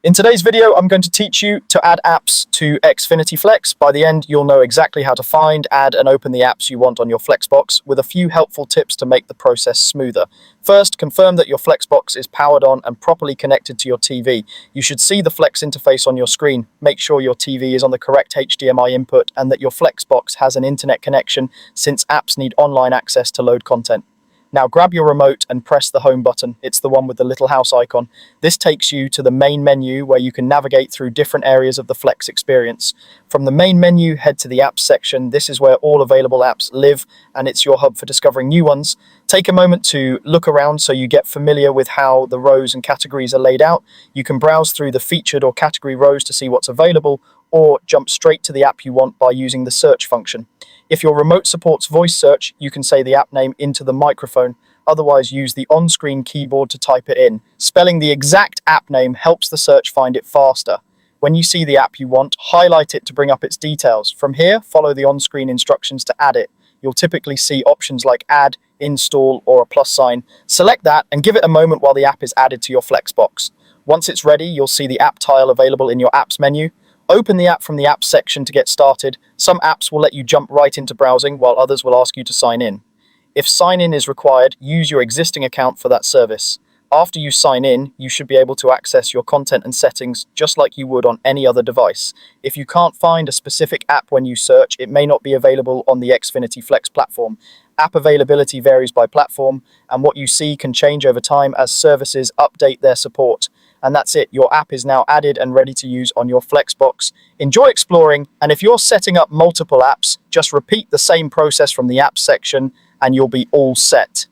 In today's video, I'm going to teach you to add apps to Xfinity Flex. By the end, you'll know exactly how to find, add, and open the apps you want on your Flexbox, with a few helpful tips to make the process smoother. First, confirm that your Flexbox is powered on and properly connected to your TV. You should see the Flex interface on your screen. Make sure your TV is on the correct HDMI input and that your Flexbox has an internet connection, since apps need online access to load content. Now grab your remote and press the home button. It's the one with the little house icon. This takes you to the main menu where you can navigate through different areas of the Flex experience. From the main menu, head to the apps section. This is where all available apps live, and it's your hub for discovering new ones. Take a moment to look around so you get familiar with how the rows and categories are laid out. You can browse through the featured or category rows to see what's available, or jump straight to the app you want by using the search function. If your remote supports voice search, you can say the app name into the microphone. Otherwise, use the on-screen keyboard to type it in. Spelling the exact app name helps the search find it faster. When you see the app you want, highlight it to bring up its details. From here, follow the on-screen instructions to add it. You'll typically see options like add, install, or a plus sign. Select that and give it a moment while the app is added to your Flexbox. Once it's ready, you'll see the app tile available in your apps menu. Open the app from the apps section to get started. Some apps will let you jump right into browsing, while others will ask you to sign in. If sign in is required, use your existing account for that service. After you sign in, you should be able to access your content and settings just like you would on any other device. If you can't find a specific app when you search, it may not be available on the Xfinity Flex platform. App availability varies by platform, and what you see can change over time as services update their support. And that's it, your app is now added and ready to use on your Flexbox. Enjoy exploring, and if you're setting up multiple apps, just repeat the same process from the apps section and you'll be all set.